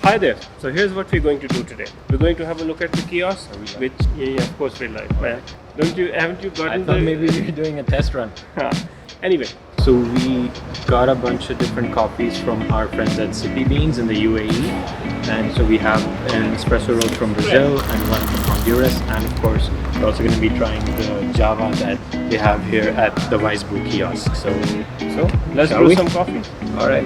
Hi there. So here's what we're going to do today. We're going to have a look at the kiosk, which of course we're live. Man, haven't you gotten I thought maybe we were doing a test run. Anyway, So we got a bunch of different coffees from our friends at Sippy Beans in the UAE, and so we have an espresso roll from Brazil and one from Honduras, and of course we're also going to be trying the Java that they have here at the Weisbu kiosk. So let's Shall brew we? some coffee. all right.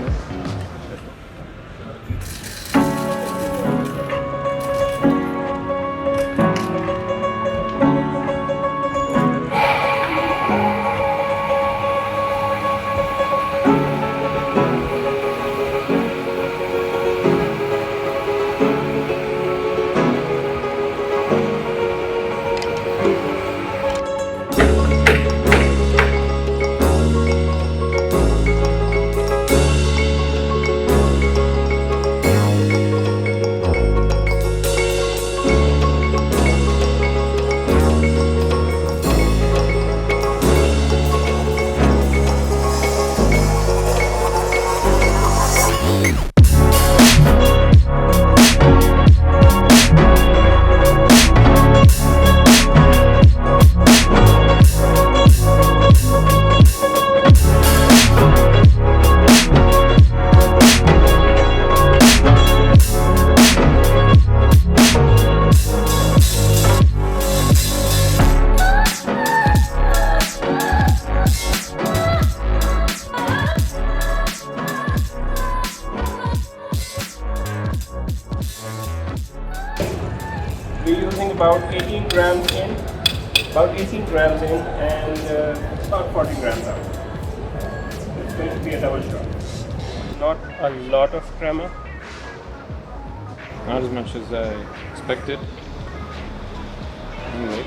We're using about 18 grams in, and about 40 grams out. It's going to be a double shot. Not a lot of crema. Not as much as I expected. Anyway,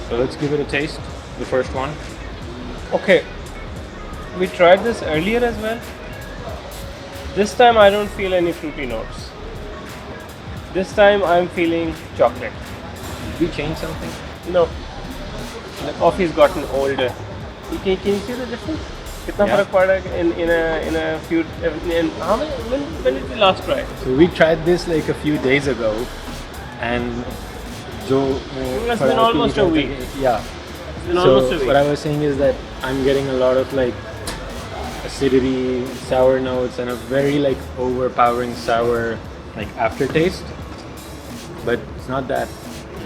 so let's give it a taste. The first one. Okay, we tried this earlier as well. This time I don't feel any fruity notes. This time I'm feeling chocolate. Did we change something? No, the coffee's gotten older. Can you see the difference? कितना Yeah. फर्क पड़ रहा है in a few in how many when did we last try? So we tried this like a few days ago, and It's been almost a week. Yeah. It's been So almost a week. what I was saying is that I'm getting a lot of like acidity, sour notes, and a very like overpowering sour like aftertaste. But it's not that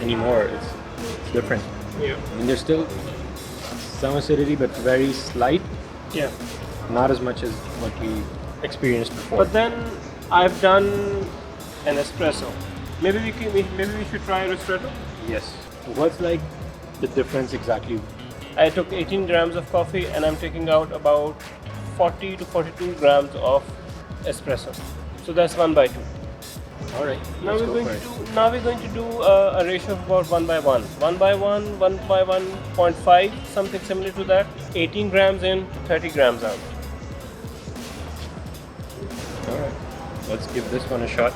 anymore. It's different. Yeah. I mean, there's still some acidity, but very slight. Yeah. Not as much as what we experienced before. But then I've done an espresso. Maybe we should try a ristretto. yes. What's like the difference exactly? I took 18 grams of coffee and I'm taking out about 40 to 42 grams of espresso. So that's 1/2. All right. Now let's we're go going for to it. do a ratio of about 1/1. 1/1, 1/1.5, something similar to that. 18 grams in, 30 grams out. All right. Let's give this one a shot.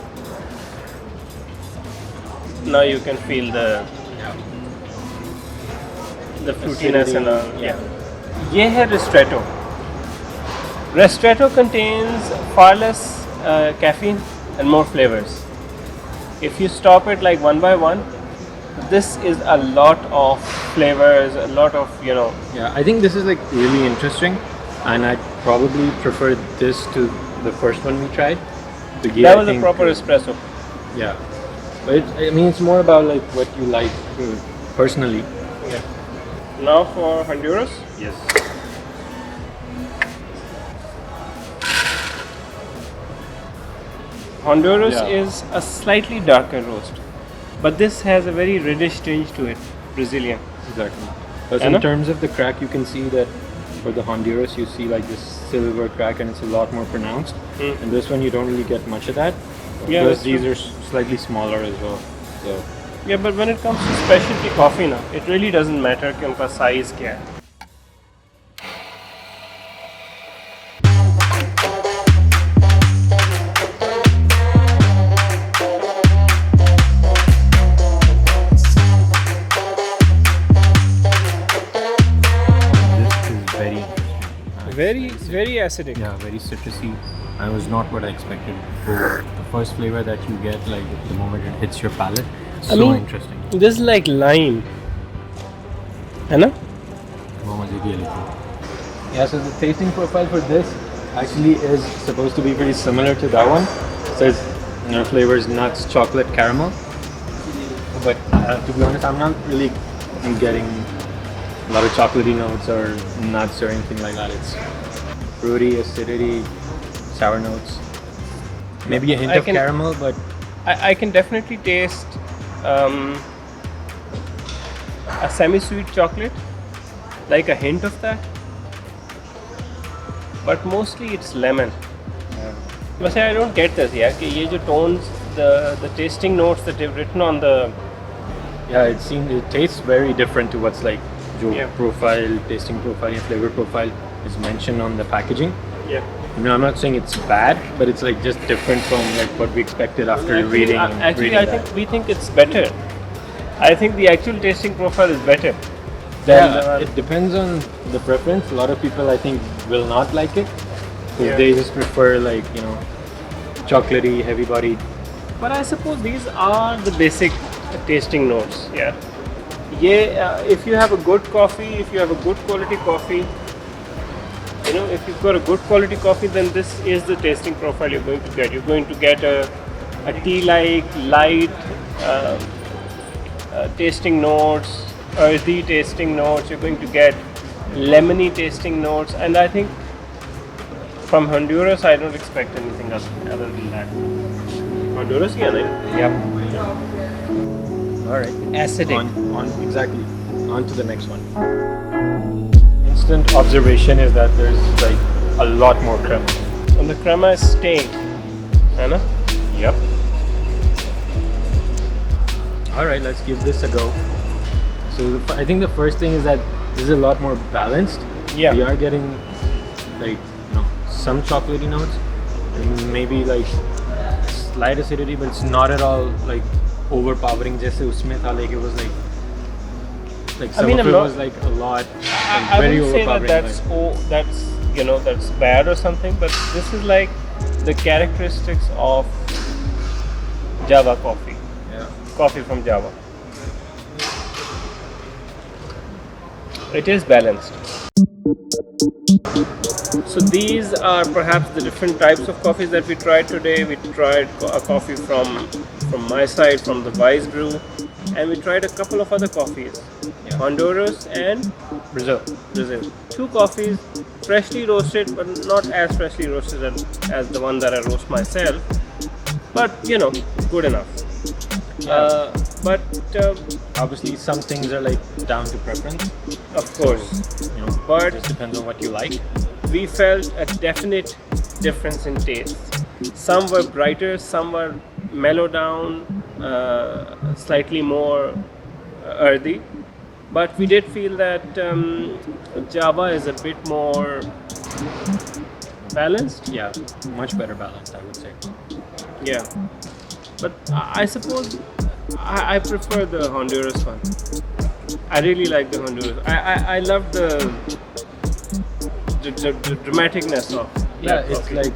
Now you can feel the fruitiness and all. Yeah. ये है ristretto. Ristretto contains far less caffeine and more flavors. If you stop it like 1/1, this is a lot of flavors, a lot of Yeah, I think this is like really interesting, and I'd probably prefer this to the first one we tried. That was a proper espresso. Yeah, but I mean, it's more about like what you like personally. Yeah. Now for Honduras. Yes. Honduras Yeah. is a slightly darker roast, but this has a very reddish tinge to it. Brazilian. Exactly. But Anna? in terms of the crack, you can see that for the Honduras, you see like this silver crack, and it's a lot more pronounced. And this one, you don't really get much of that. Yeah, because that's these true. are slightly smaller as well. So Yeah, but when it comes to specialty coffee ना, it really doesn't matter कि उनका size क्या है. this is very interesting. Very acidic. Yeah, very citrusy. and it was not what I expected. The first flavor that you get, like the moment it hits your palate, interesting. This is like lime. है ना? Yeah, so the tasting profile for this actually is supposed to be pretty similar to that one. It says, flavors nuts, chocolate, caramel. But to be honest, I'm not really getting a lot of chocolatey notes or nuts or anything like that. It's fruity, acidity, sour notes. Maybe a hint of caramel, but I can definitely taste a semi-sweet chocolate, like a hint of that. But mostly it's lemon. But I don't get this, yeah. कि ये जो tones, the tasting notes that they've written on the it tastes very different to what's like profile, tasting profile, and flavor profile is mentioned on the packaging. Yeah. I'm not saying it's bad, but it's like just different from like what we expected after reading. We think it's better. I think the actual tasting profile is better. It depends on the preference. A lot of people, I think, will not like it because they just prefer like chocolatey, heavy bodied. But I suppose these are the basic tasting notes. Yeah. If you have a good coffee, if you have a good quality coffee, if you've got a good quality coffee, then this is the tasting profile you're going to get. You're going to get a tea-like, light tasting notes, earthy tasting notes. You're going to get lemony tasting notes, and I think from Honduras, I don't expect anything else other than that. Honduras, yeah, right? Yep. All right. Acidic. Exactly. On to the next one. Instant observation is that there's like a lot more crema. And the crema is staying. Anna? Yep. All right, let's give this a go. So I think the first thing is that this is a lot more balanced. Yeah. We are getting like some chocolatey notes, and maybe like slight acidity, but it's not at all like overpowering. Just usme tha, like it was like some of it was like a lot. I wouldn't say that's bad or something, but this is like the characteristics of Java coffee. Yeah. Coffee from Java. It is balanced. So these are perhaps the different types of coffees that we tried today. We tried a coffee from my side, from the Wise Brew, and we tried a couple of other coffees, Honduras and Brazil. 2 coffees, freshly roasted, but not as freshly roasted as the one that I roast myself. But good enough. But obviously, some things are like down to preference. Of course, but it just depends on what you like. We felt a definite difference in taste. Some were brighter, some were mellowed down, slightly more earthy. But we did feel that Java is a bit more balanced. Yeah, much better balanced, I would say. Yeah, but I suppose I prefer the Honduras one. I really like the Honduras. I love the dramaticness of that it's coffee. like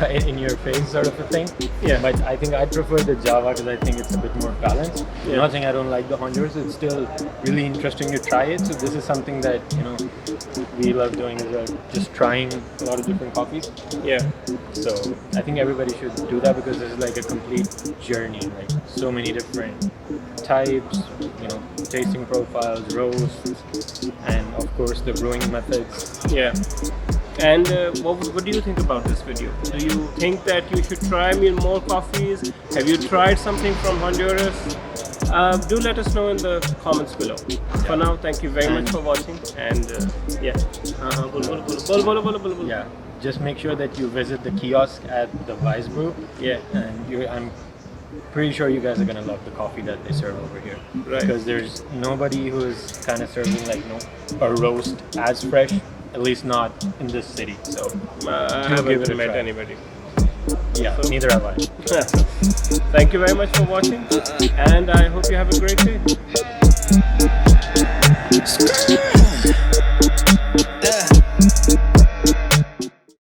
right in your face sort of a thing. Yeah. But I think I prefer the Java because I think it's a bit more balanced. Yeah. I'm not saying I don't like the Honduras. It's still really interesting to try it. So this is something that we love doing, is just trying a lot of different coffees. Yeah. So I think everybody should do that because this is like a complete journey. Like so many different types, tasting profiles, roasts, and of course the brewing methods. Yeah. And what do you think about this video? Do you think that you should try more coffees? Have you tried something from Honduras? Do let us know in the comments below. For now, thank you very much for watching. And Just make sure that you visit the kiosk at the Wise Brew. Yeah. And I'm pretty sure you guys are gonna love the coffee that they serve over here. Right. Because there's nobody who is kind of serving like a roast as fresh. At least not in this city. So I haven't met anybody. Yeah, neither have I. Thank you very much for watching, and I hope you have a great day.